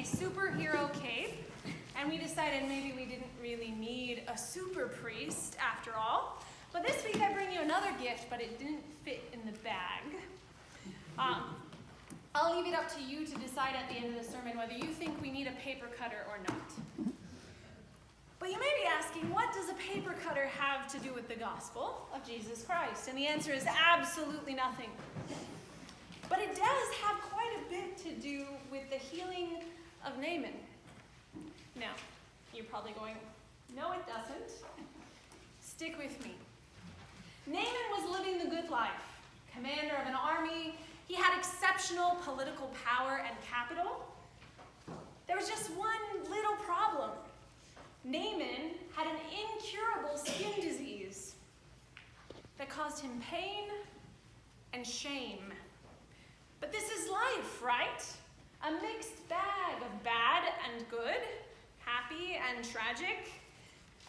superhero cape, and we decided maybe we didn't really need a super priest after all. But this week I bring you another gift, but it didn't fit in the bag. I'll leave it up to you to decide at the end of the sermon whether you think we need a paper cutter or not. But you may be asking, what does a paper cutter have to do with the gospel of Jesus Christ? And the answer is absolutely nothing. But it does have quite a bit to do with the healing of Naaman. Now, you're probably going, no it doesn't. Stick with me. Naaman was living the good life. Commander of an army, he had exceptional political power and capital. There was just one little problem. Naaman had an incurable skin disease that caused him pain and shame. But this is life, right? A mixed bag of bad and good, happy and tragic.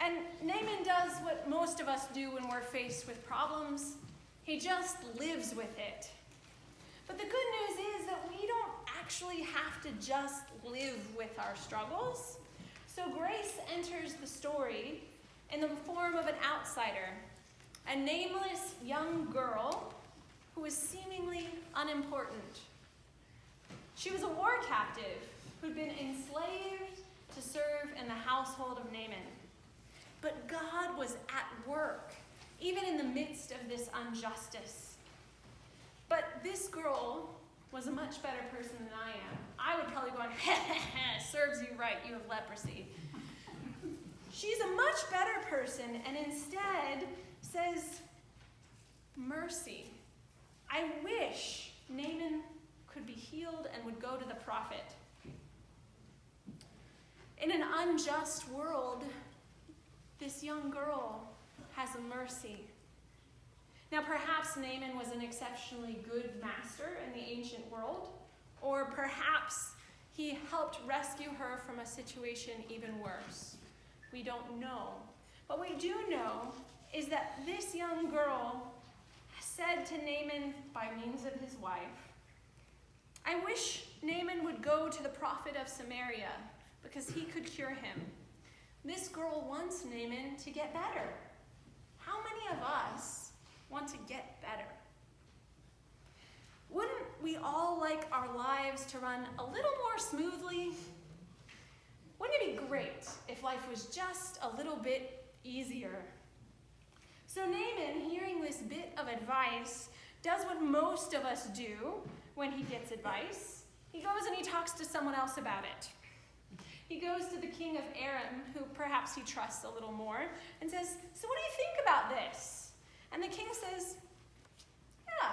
And Naaman does what most of us do when we're faced with problems. He just lives with it. But the good news is that we don't actually have to just live with our struggles. So Grace enters the story in the form of an outsider, a nameless young girl who was seemingly unimportant. She was a war captive who'd been enslaved to serve in the household of Naaman. But God was at work, even in the midst of this injustice. But this girl was a much better person than I am. I would probably go on, serves you right, you have leprosy. She's a much better person and instead says, mercy. I wish Naaman could be healed and would go to the prophet. In an unjust world, this young girl has a mercy. Now, perhaps Naaman was an exceptionally good master in the ancient world, or perhaps he helped rescue her from a situation even worse. We don't know. What we do know is that this young girl said to Naaman by means of his wife, I wish Naaman would go to the prophet of Samaria because he could cure him. This girl wants Naaman to get better. How many of us want to get better? Wouldn't we all like our lives to run a little more smoothly? Wouldn't it be great if life was just a little bit easier? So Naaman, hearing this bit of advice, does what most of us do when he gets advice. He goes and he talks to someone else about it. He goes to the king of Aram, who perhaps he trusts a little more, and says, so what do you think about this? And the king says, yeah,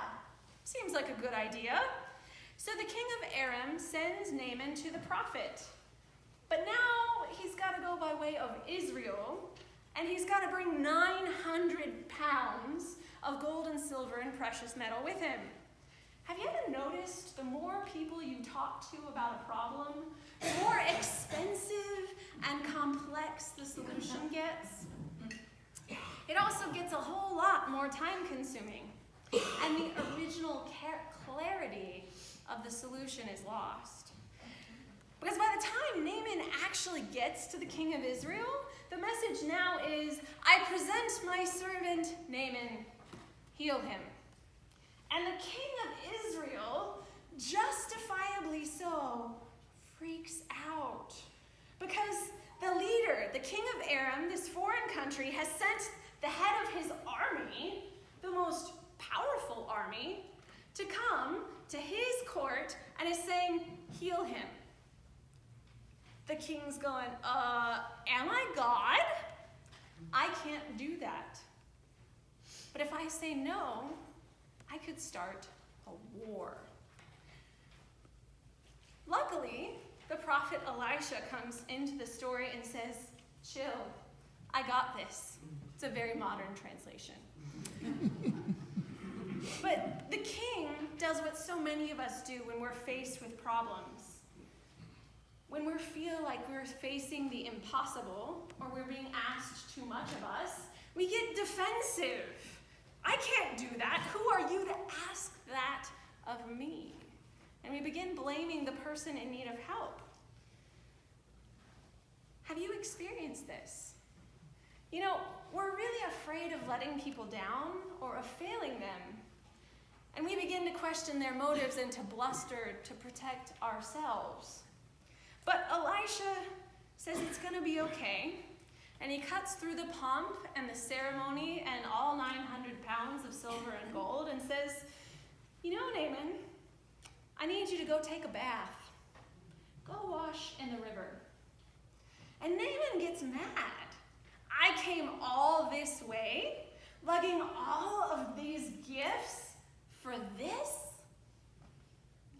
seems like a good idea. So the king of Aram sends Naaman to the prophet. But now he's got to go by way of Israel, and he's got to bring 900 pounds of gold and silver and precious metal with him. Have you ever noticed the more people you talk to about a problem, the more expensive and complex the solution gets? It also gets a whole lot more time consuming, and the original clarity of the solution is lost. Because by the time Naaman actually gets to the king of Israel, the message now is, I present my servant Naaman, heal him. And the king of Israel, justifiably so, freaks out. Because the leader, the king of Aram, this foreign country, has sent the head of his army, the most powerful army, to come to his court and is saying, heal him. The king's going, am I God? I can't do that. But if I say no, I could start a war. Luckily, the prophet Elisha comes into the story and says, chill, I got this. It's a very modern translation. But the king does what so many of us do when we're faced with problems. When we feel like we're facing the impossible, or we're being asked too much of us, we get defensive. I can't do that. Who are you to ask that of me? And we begin blaming the person in need of help. Have you experienced this? You know, we're really afraid of letting people down or of failing them. And we begin to question their motives and to bluster to protect ourselves. But Elisha says it's going to be okay. And he cuts through the pomp and the ceremony and all 900 pounds of silver and gold and says, you know, Naaman, I need you to go take a bath. Go wash in the river. And Naaman gets mad. I came all this way, lugging all of these gifts for this?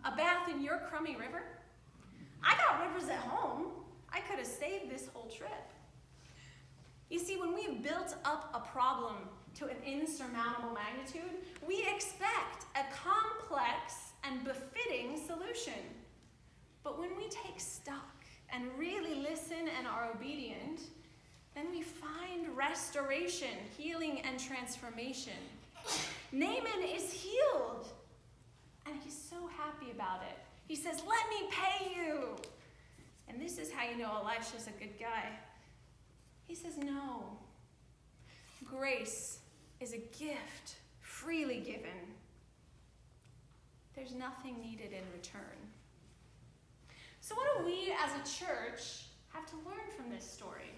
A bath in your crummy river? I got rivers at home. I could have saved this whole trip. You see, when we've built up a problem to an insurmountable magnitude, we expect a complex and befitting solution. But when we take stock and really listen and are obedient, then we find restoration, healing, and transformation. Naaman is healed, and he's so happy about it. He says, let me pay you. And this is how you know Elisha's a good guy. He says, no. Grace is a gift, freely given. There's nothing needed in return. So what do we as a church have to learn from this story?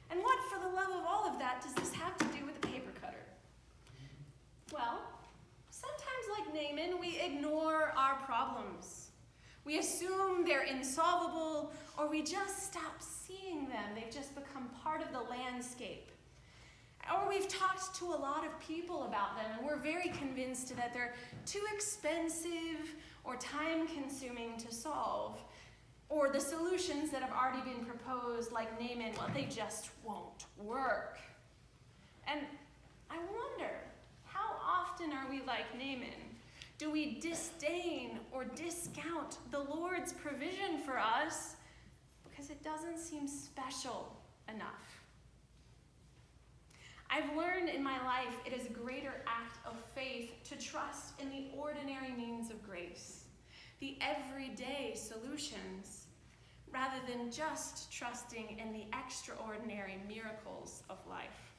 And what, for the love of all of that, does this have to do with the paper cutter? Well, sometimes like Naaman, we ignore our problems. We assume they're insolvable, or we just stop seeing them. They've just become part of the landscape. Or we've talked to a lot of people about them, and we're very convinced that they're too expensive or time-consuming to solve. Or the solutions that have already been proposed, like Naaman, well, they just won't work. And I wonder, how often are we like Naaman? Do we disdain or discount the Lord's provision for us because it doesn't seem special enough? I've learned in my life it is a greater act of faith to trust in the ordinary means of grace, the everyday solutions, rather than just trusting in the extraordinary miracles of life.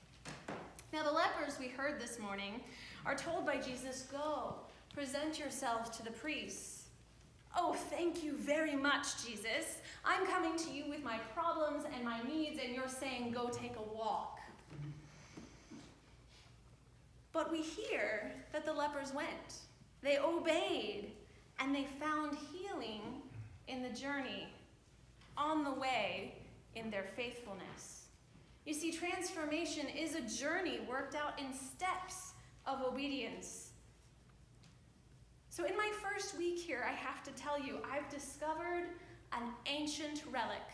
Now, the lepers we heard this morning are told by Jesus, go, present yourselves to the priests. Oh, thank you very much, Jesus. I'm coming to you with my problems and my needs, and you're saying, go take a walk. But we hear that the lepers went. They obeyed, and they found healing in the journey, on the way in their faithfulness. You see, transformation is a journey worked out in steps of obedience. So in my first week here, I have to tell you, I've discovered an ancient relic.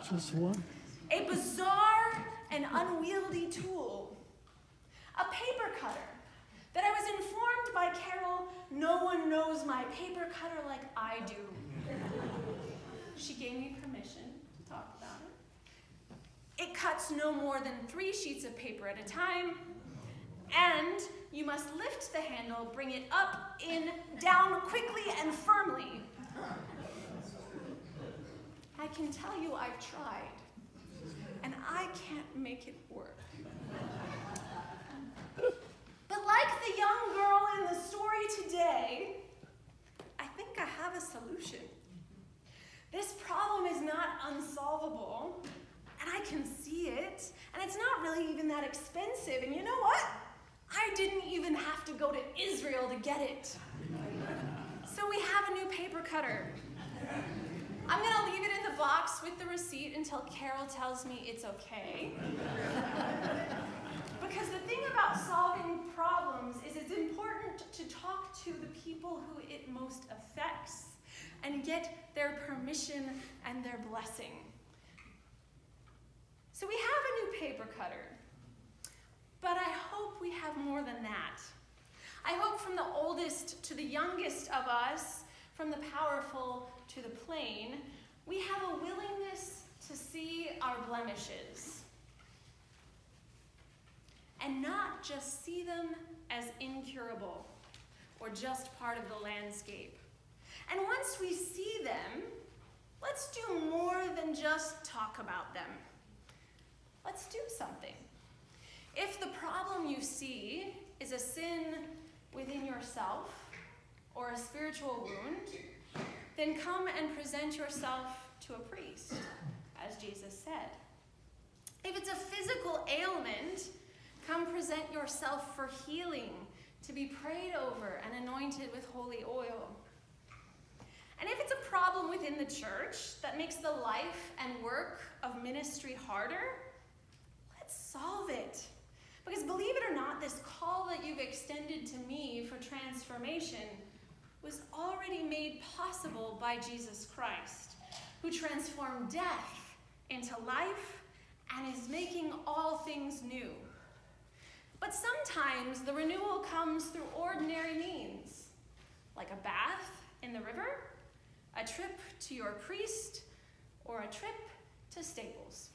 Just one? A bizarre and unwieldy tool. A paper cutter that I was informed by Carol, no one knows my paper cutter like I do. She gave me permission to talk about it. It cuts no more than 3 sheets of paper at a time, and you must lift the handle, bring it up, in, down, quickly and firmly. I can tell you I've tried, and I can't make it work. But like the young girl in the story today, I think I have a solution. This problem is not unsolvable, and I can see it, and it's not really even that expensive, and you know what? I didn't even have to go to Israel to get it. So we have a new paper cutter. I'm gonna leave it in the box with the receipt until Carol tells me it's okay. Because the thing about solving problems is it's important to talk to the people who it most affects and get their permission and their blessing. So we have a new paper cutter, but I hope we have more than that. I hope from the oldest to the youngest of us, from the powerful to the plain, we have a willingness to see our blemishes and not just see them as incurable or just part of the landscape. And once we see them, let's do more than just talk about them. Let's do something. If the problem you see is a sin within yourself or a spiritual wound, then come and present yourself to a priest, as Jesus said. If it's a physical ailment, come present yourself for healing, to be prayed over and anointed with holy oil. And if it's a problem within the church that makes the life and work of ministry harder, let's solve it. Because believe it or not, this call that you've extended to me for transformation was already made possible by Jesus Christ, who transformed death into life and is making all things new. But sometimes the renewal comes through ordinary means, like a bath in the river, a trip to your priest, or a trip to Staples.